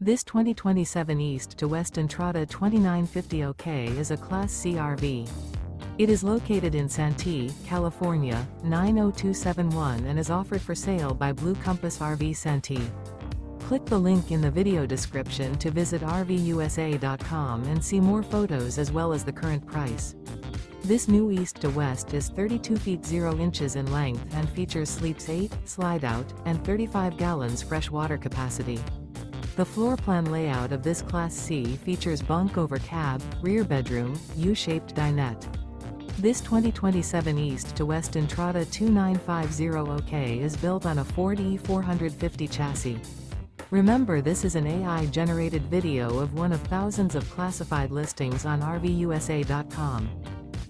This 2027 East to West Entrada 2950 OK is a Class C RV. It is located in Santee, California, 90271 and is offered for sale by Blue Compass RV Santee. Click the link in the video description to visit RVUSA.com and see more photos as well as the current price. This new East to West is 32 feet 0 inches in length and features sleeps 8, slide-out, and 35 gallons fresh water capacity. The floor plan layout of this Class C features bunk over cab, rear bedroom, U-shaped dinette. This 2027 East to West Entrada 2950 OK is built on a Ford E450 chassis. Remember, this is an AI-generated video of one of thousands of classified listings on RVUSA.com.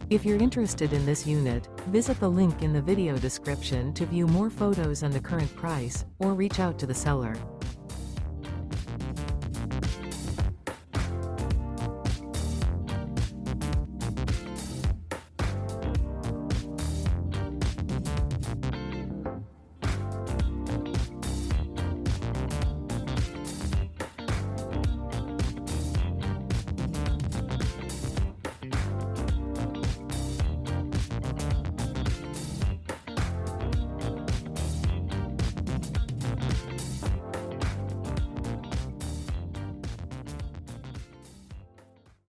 If you're interested in this unit, visit the link in the video description to view more photos and the current price, or reach out to the seller.